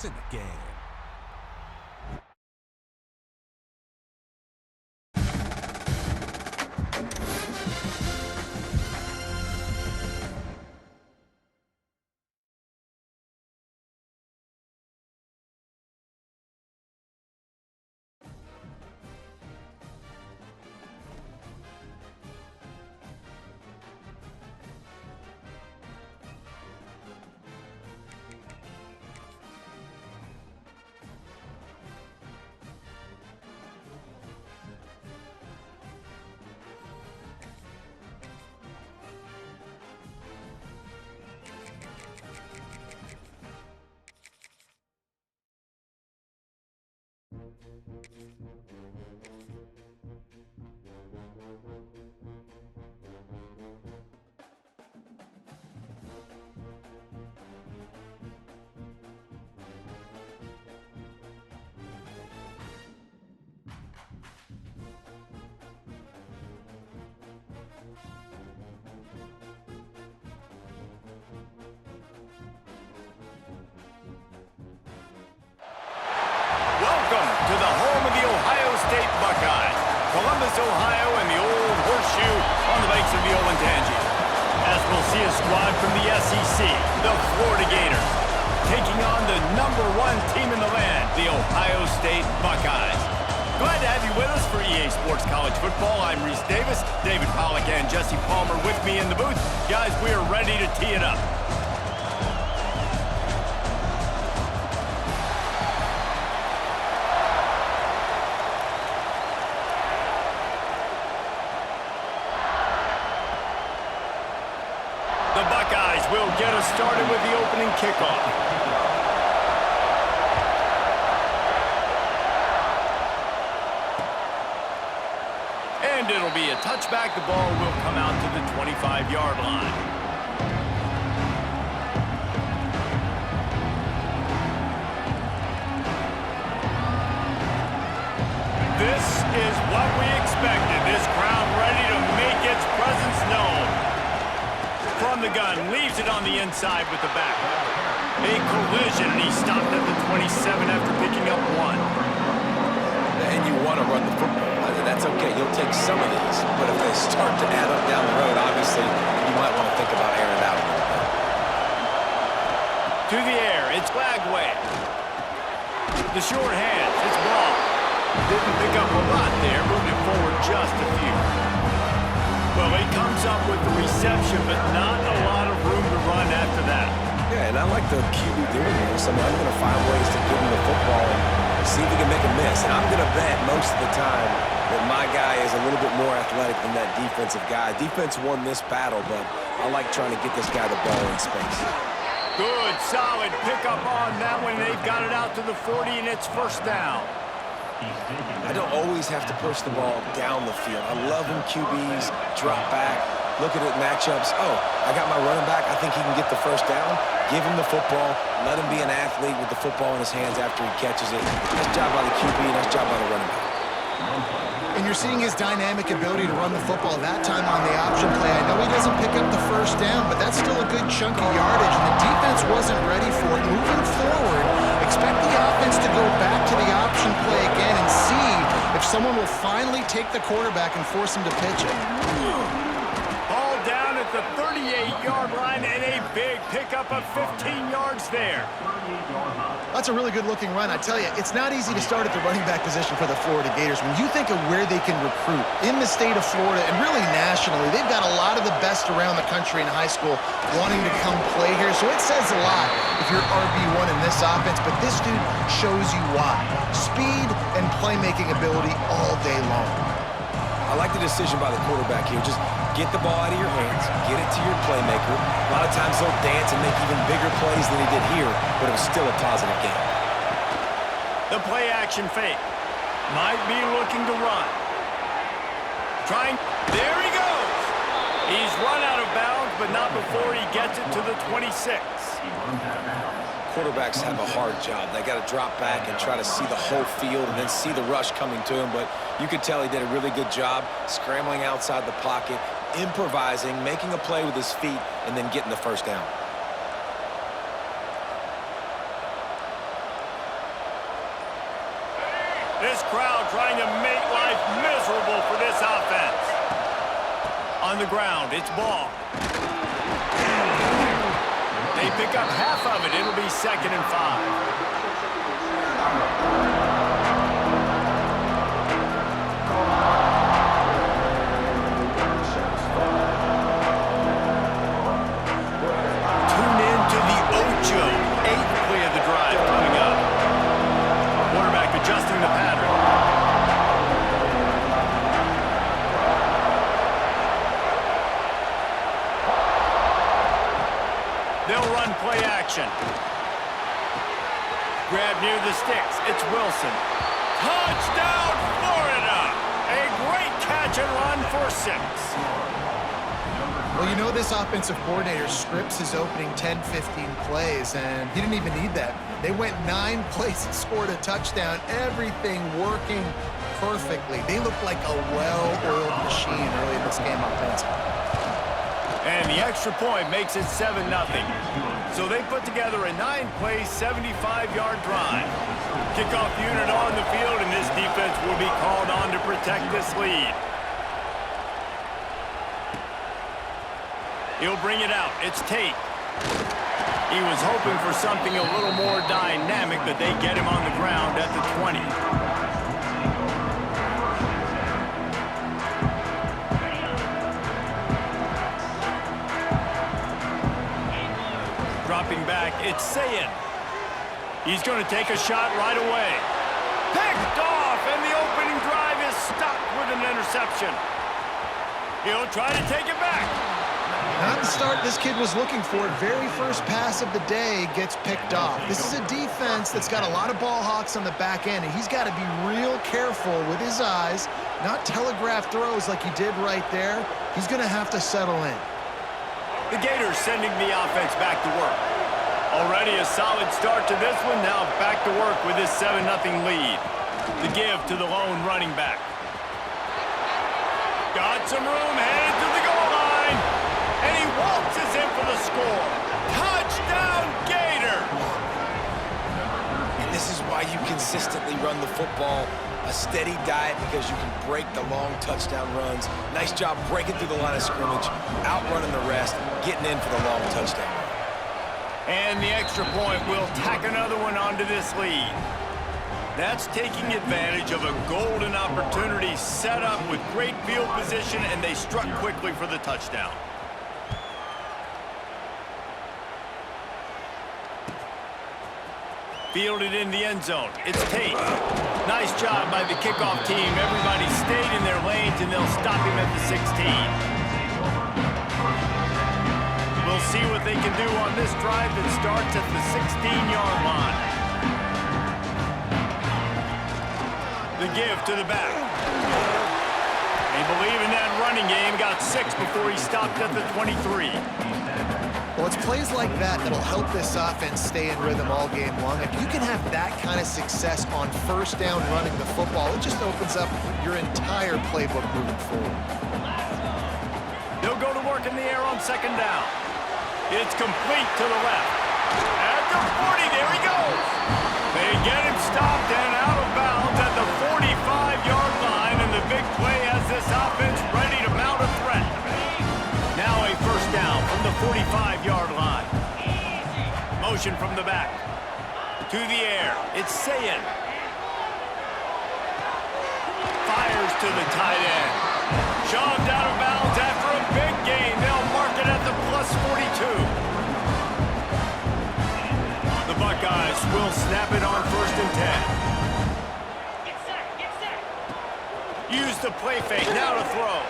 points in the game. Welcome to the home of the Ohio State Buckeyes, Columbus, Ohio, and the old horseshoe on the banks of the Olentangy. As we'll see a squad from the SEC, the Florida Gators, taking on the #1 team in the land, the Ohio State Buckeyes. Glad to have you with us for EA Sports College Football. I'm Reese Davis, David Pollack, and Jesse Palmer with me in the booth. Guys, we are ready to tee it up. The Buckeyes will get us started with the opening kickoff. And it'll be a touchback. The ball will come out to the 25-yard line. This is what we expected. This crowd ready to make its presence known. From the gun, leaves it on the inside with the back. A collision, and he stopped at the 27 after picking up one. And you want to run the football. That's okay. You'll take some of these. But if they start to add up down the road, obviously, you might want to think about airing it out a little bit. To the air, it's Flagway. The short hands, it's ball. Didn't pick up a lot there, moving it forward just a few. Well, he comes up with the reception, but not a lot of room to run after that. Yeah, and I like the QB doing this. I mean, I'm going to find ways to give him the football and see if he can make a miss. And I'm going to bet most of the time that my guy is a little bit more athletic than that defensive guy. Defense won this battle, but I like trying to get this guy the ball in space. Good, solid pickup on that one. They've got it out to the 40, and it's first down. I don't always have to push the ball down the field. I love when QBs drop back, look at it, matchups. Oh, I got my running back. I think he can get the first down. Give him the football. Let him be an athlete with the football in his hands after he catches it. Nice job by the QB. Nice job by the running back. And you're seeing his dynamic ability to run the football that time on the option play. I know he doesn't pick up the first down, but that's still a good chunk of yardage, and the defense wasn't ready for it. Moving forward, expect the offense to go back to the option play again and see if someone will finally take the quarterback and force him to pitch it. Ball down at the 38-yard line, and a big pickup of 15 yards there. That's a really good-looking run. I tell you, it's not easy to start at the running back position for the Florida Gators. When you think of where they can recruit in the state of Florida and really nationally, they've got a lot of the best around the country in high school wanting to come play here. So it says a lot if you're RB1 in this offense, but this dude shows you why. Speed and playmaking ability all day long. I like the decision by the quarterback here. Just get the ball out of your hands, get it to your playmaker. A lot of times they'll dance and make even bigger plays than he did here, but it was still a positive game. The play action fake. Might be looking to run. Trying. There he goes. He's run out of bounds, but not before he gets it to the 26. Quarterbacks have a hard job. They got to drop back and try to see the whole field and then see the rush coming to him. But you could tell he did a really good job scrambling outside the pocket, improvising, making a play with his feet, and then getting the first down. trying to make life miserable for this offense. On the ground, it's ball. They pick up half of it. It'll be 2nd and 5. Adjusting the pattern. They'll run play action. Grab near the sticks. It's Wilson. Touchdown, Florida! A great catch and run for 6. Well, you know this offensive coordinator scripts his opening 10, 15 plays, and he didn't even need that. They went 9 plays and scored a touchdown, everything working perfectly. They look like a well-oiled machine early in this game offensively. And the extra point makes it 7-0. So they put together a 9-play, 75-yard drive. Kickoff unit on the field, and this defense will be called on to protect this lead. He'll bring it out. It's Tate. He was hoping for something a little more dynamic, but they get him on the ground at the 20. Dropping back, it's Sayin. He's going to take a shot right away. Picked off, and the opening drive is stopped with an interception. He'll try to take it back. Not the start this kid was looking for. Very first pass of the day gets picked off. This is a defense that's got a lot of ball hawks on the back end, and he's got to be real careful with his eyes, not telegraph throws like he did right there. He's going to have to settle in. The Gators sending the offense back to work. Already a solid start to this one. Now back to work with this 7-0 lead. The give to the lone running back. Got some room, headed to the goal line. And he waltzes in for the score. Touchdown, Gators! And this is why you consistently run the football. A steady diet because you can break the long touchdown runs. Nice job breaking through the line of scrimmage, outrunning the rest, getting in for the long touchdown run. And the extra point will tack another one onto this lead. That's taking advantage of a golden opportunity set up with great field position, and they struck quickly for the touchdown. Fielded in the end zone. It's Tate. Nice job by the kickoff team. Everybody stayed in their lanes, and they'll stop him at the 16. We'll see what they can do on this drive that starts at the 16-yard line. The give to the back. They believe in that running game. Got 6 before he stopped at the 23. Well, it's plays like that that'll help this offense stay in rhythm all game long. If you can have that kind of success on first down running the football, it just opens up your entire playbook moving forward. They'll go to work in the air on second down. It's complete to the left. At the 40, there he goes. They get him stopped and out of bounds at the 45-yard line, and the big play has this offense ready to mount a threat. Now a first down from the 45-yard line. Motion from the back. To the air. It's Sayin. Fires to the tight end. Shoved out of bounds after a big gain. They'll mark it at the plus 42. The Buckeyes will snap it on 1st and 10. Get set. Use the play fake. Now to throw.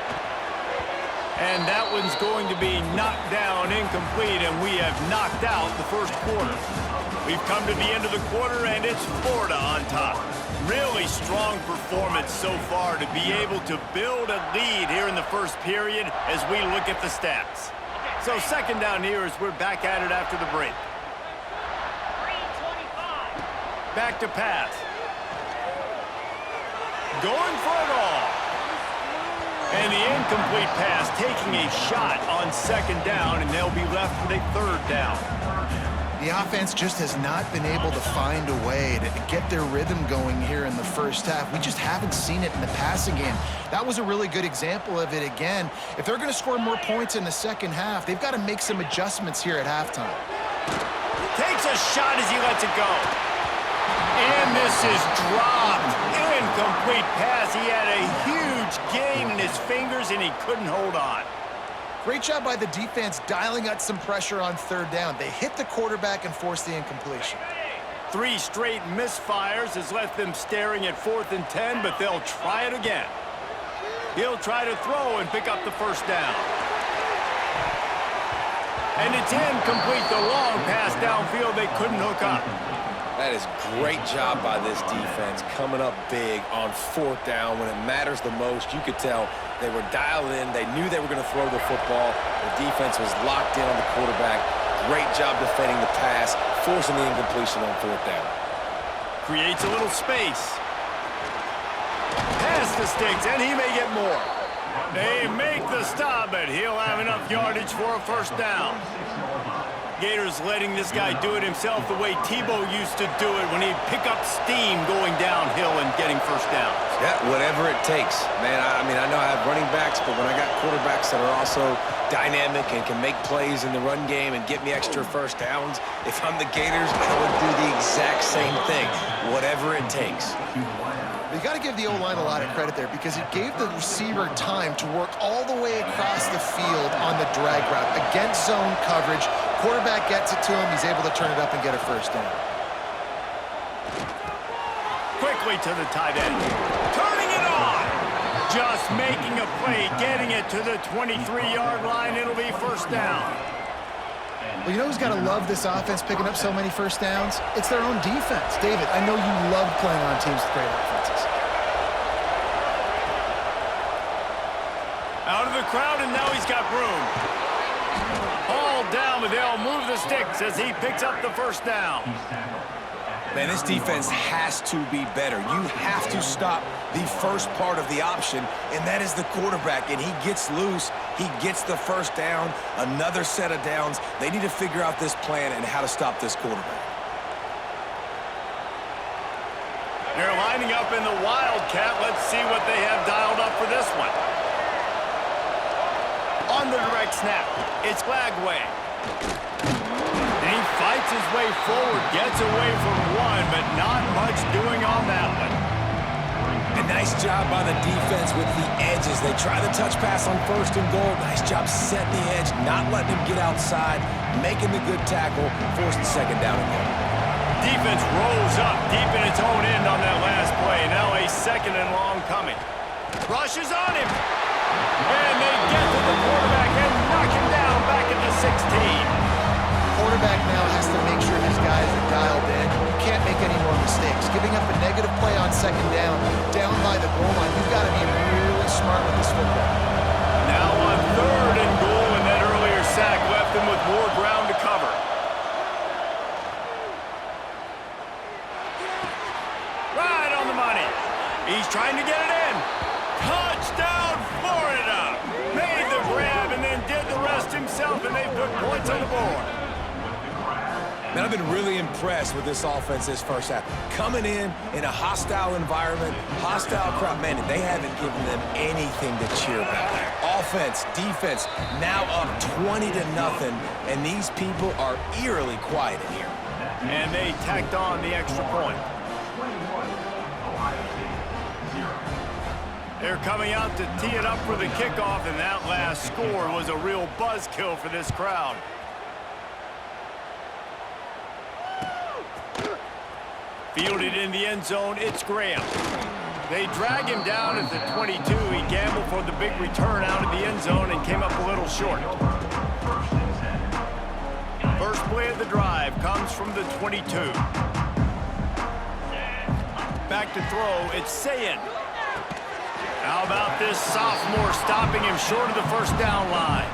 And that one's going to be knocked down incomplete, and we have knocked out the first quarter. We've come to the end of the quarter, and it's Florida on top. Really strong performance so far to be able to build a lead here in the first period as we look at the stats. So second down here as we're back at it after the break. 3:25. Back to pass. Going for it all. And the incomplete pass taking a shot on second down, and they'll be left with a third down. The offense just has not been able to find a way to get their rhythm going here in the first half. We just haven't seen it in the passing game. That was a really good example of it again. If they're going to score more points in the second half, they've got to make some adjustments here at halftime. Takes a shot as he lets it go. And this is dropped. Incomplete pass. He had a huge gain in his fingers, and he couldn't hold on. Great job by the defense dialing up some pressure on third down. They hit the quarterback and forced the incompletion. 3 straight misfires has left them staring at 4th and 10, but they'll try it again. He'll try to throw and pick up the first down. And it's incomplete. The long pass downfield they couldn't hook up. That is great job by this defense, coming up big on 4th down when it matters the most. You could tell they were dialed in. They knew they were going to throw the football. The defense was locked in on the quarterback. Great job defending the pass, forcing the incompletion on 4th down. Creates a little space. Pass the sticks, and he may get more. They make the stop, but he'll have enough yardage for a first down. Gators letting this guy do it himself the way Tebow used to do it when he'd pick up steam going downhill and getting first downs. Yeah, whatever it takes. Man, I mean, I know I have running backs, but when I got quarterbacks that are also dynamic and can make plays in the run game and get me extra first downs, if I'm the Gators, I would do the exact same thing, whatever it takes. You got to give the O-line a lot of credit there because it gave the receiver time to work all the way across the field on the drag route against zone coverage. Quarterback gets it to him. He's able to turn it up and get a first down. Quickly to the tight end. Turning it on. Just making a play, getting it to the 23-yard line. It'll be first down. Well, you know who's got to love this offense picking up so many first downs? It's their own defense. David, I know you love playing on teams with great offenses. Out of the crowd, and now he's got room. All down, but they'll move the sticks as he picks up the first down. Man, this defense has to be better. You have to stop the first part of the option, and that is the quarterback. And he gets loose. He gets the first down, another set of downs. They need to figure out this plan and how to stop this quarterback. They're lining up in the Wildcat. Let's see what they have dialed up for this one. On the direct snap, it's Flagway. And he fights his way forward, gets away from one, but not much doing on that one. A nice job by the defense with the edges. They try the touch pass on 1st and goal. Nice job setting the edge, not letting him get outside, making the good tackle, forcing second down and goal. Defense rolls up deep in its own end on that last play. Now a 2nd and long coming. Rushes on him. And they get to the quarterback and knock him down back at the 16. Quarterback now has to make sure his guys are dialed in. You can't make any more mistakes. Giving up a negative play on 2nd down by the goal line, you've got to be really smart with this football. Now on 3rd and goal, and that earlier sack left them with more ground to cover. Right on the money. He's trying to get it in. Touchdown, Florida! Made the grab and then did the rest himself, and they put points on the board. Man, I've been really impressed with this offense this first half. Coming in a hostile environment, hostile crowd, man, they haven't given them anything to cheer about. Offense, defense, now up 20-0, and these people are eerily quiet in here. And they tacked on the extra point. They're coming out to tee it up for the kickoff, and that last score was a real buzzkill for this crowd. Fielded in the end zone, it's Graham. They drag him down at the 22. He gambled for the big return out of the end zone and came up a little short. First play of the drive comes from the 22. Back to throw, it's Sayin. How about this sophomore stopping him short of the first down line?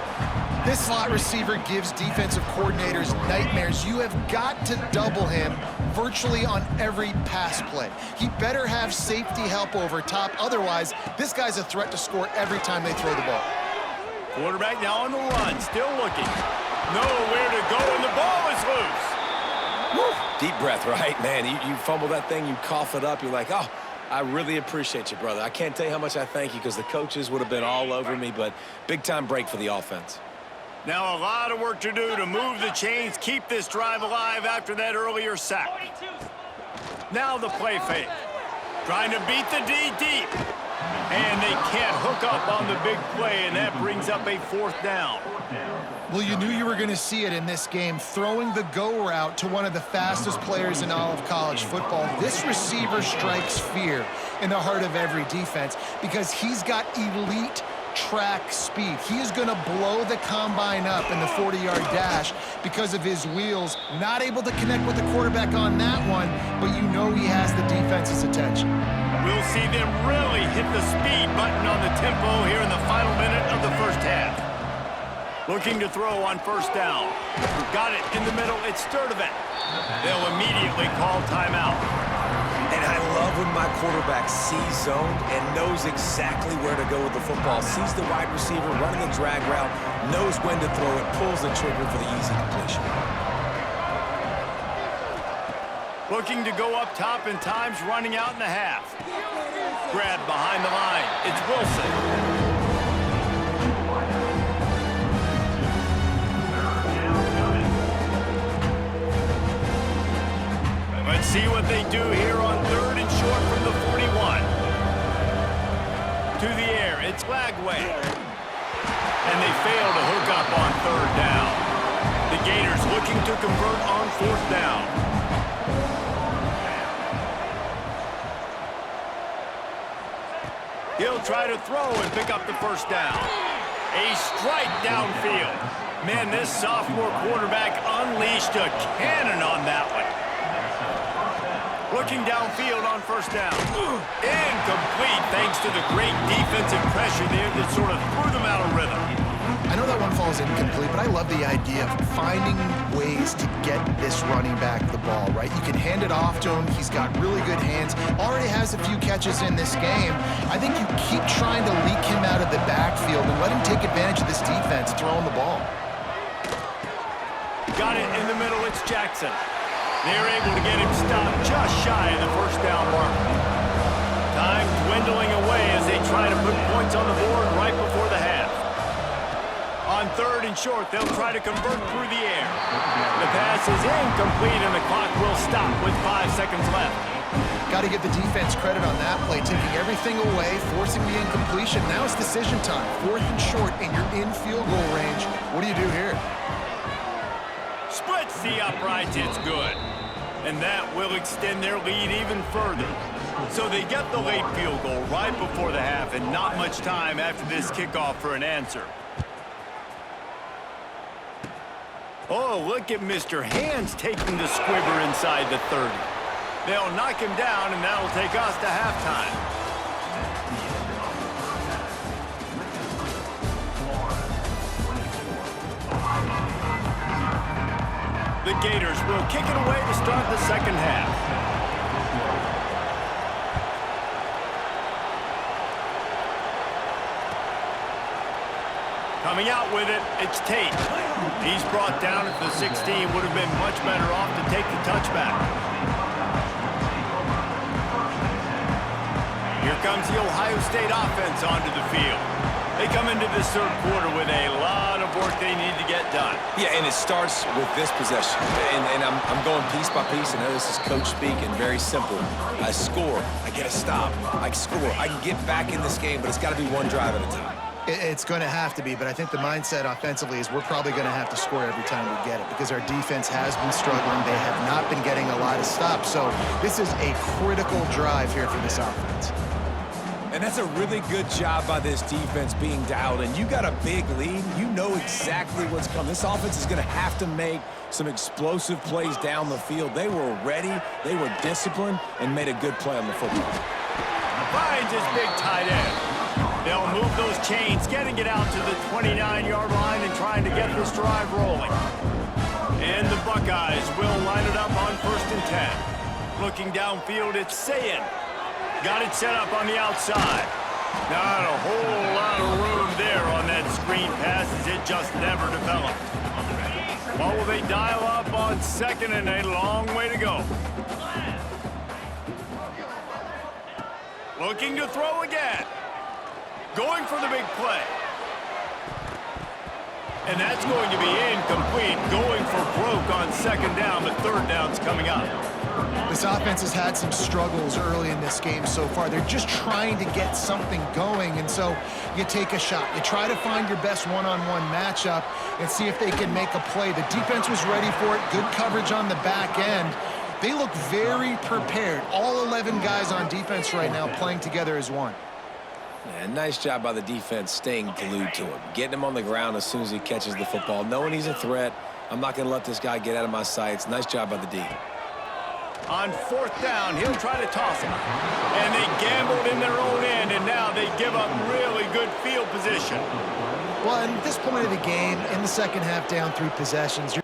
This slot receiver gives defensive coordinators nightmares. You have got to double him virtually on every pass play. He better have safety help over top. Otherwise, this guy's a threat to score every time they throw the ball. Quarterback now on the run, still looking. Nowhere to go, and the ball is loose. Woo. Deep breath, right? Man, you fumble that thing, you cough it up, you're like, oh, I really appreciate you, brother. I can't tell you how much I thank you because the coaches would have been all over me, but big-time break for the offense. Now a lot of work to do to move the chains, keep this drive alive after that earlier sack. Now the play fake. Trying to beat the D deep. And they can't hook up on the big play, and that brings up a 4th down. Well, you knew you were going to see it in this game, throwing the go route to one of the fastest players in all of college football. This receiver strikes fear in the heart of every defense because he's got elite track speed. He is going to blow the combine up in the 40-yard dash because of his wheels. Not able to connect with the quarterback on that one, but you know he has the defense's attention. We'll see them really hit the speed button on the tempo here in the final minute of the first half. Looking to throw on 1st down. Got it in the middle. It's Sturdivant. They'll immediately call timeout. And I love when my quarterback sees zoned and knows exactly where to go with the football. Sees the wide receiver running the drag route, knows when to throw it, pulls the trigger for the easy completion. Looking to go up top, and time's running out in the half. Grab behind the line. It's Wilson. Let's see what they do here on 3rd and short from the 41. To the air, it's Lagway. And they fail to hook up on 3rd down. The Gators looking to convert on 4th down. He'll try to throw and pick up the 1st down. A strike downfield. Man, this sophomore quarterback unleashed a cannon on that one. Looking downfield on 1st down. Incomplete thanks to the great defensive pressure there that sort of threw them out of rhythm. I know that one falls incomplete, but I love the idea of finding ways to get this running back the ball, right? You can hand it off to him. He's got really good hands. Already has a few catches in this game. I think you keep trying to leak him out of the backfield and let him take advantage of this defense throwing the ball. Got it in the middle. It's Jackson. They're able to get him stopped just shy of the 1st down mark. Time dwindling away as they try to put points on the board right before the half. On 3rd and short, they'll try to convert through the air. The pass is incomplete, and the clock will stop with 5 seconds left. Got to give the defense credit on that play, taking everything away, forcing the incompletion. Now it's decision time. 4th and short, and you're in field goal range. What do you do here? Splits the uprights, it's good. And that will extend their lead even further. So they get the late field goal right before the half, and not much time after this kickoff for an answer. Oh, look at Mr. Hands taking the squibber inside the 30. They'll knock him down, and that'll take us to halftime. The Gators will kick it away to start the 2nd half. Coming out with it, it's Tate. He's brought down at the 16. Would have been much better off to take the touchback. Here comes the Ohio State offense onto the field. They come into this 3rd quarter with a lot of work they need to get done. Yeah, and it starts with this possession. And I'm going piece by piece. I know this is coach speak and very simple. I score. I get a stop. I score. I can get back in this game, but it's got to be one drive at a time. It's going to have to be, but I think the mindset offensively is we're probably going to have to score every time we get it because our defense has been struggling. They have not been getting a lot of stops. So this is a critical drive here for this offense. And that's a really good job by this defense being dialed in. You got a big lead. You know exactly what's coming. This offense is going to have to make some explosive plays down the field. They were ready, they were disciplined, and made a good play on the football. Finds his big tight end. They'll move those chains, getting it out to the 29-yard line and trying to get this drive rolling. And the Buckeyes will line it up on 1st and 10. Looking downfield, it's Sayin. Got it set up on the outside. Not a whole lot of room there on that screen pass as it just never developed. What will they dial up on second and a long way to go? Looking to throw again. Going for the big play. And that's going to be incomplete. Going for broke on second down, but third down's coming up. This offense has had some struggles early in this game so far. They're just trying to get something going, and so you take a shot. You try to find your best one-on-one matchup and see if they can make a play. The defense was ready for it. Good coverage on the back end. They look very prepared. All 11 guys on defense right now playing together as one. And nice job by the defense staying glued to him, getting him on the ground as soon as he catches the football, knowing he's a threat. I'm not going to let this guy get out of my sights. Nice job by the D. On fourth down, he'll try to toss it. And they gambled in their own end, and now they give up really good field position. Well, at this point of the game, in the second half, down 3 possessions,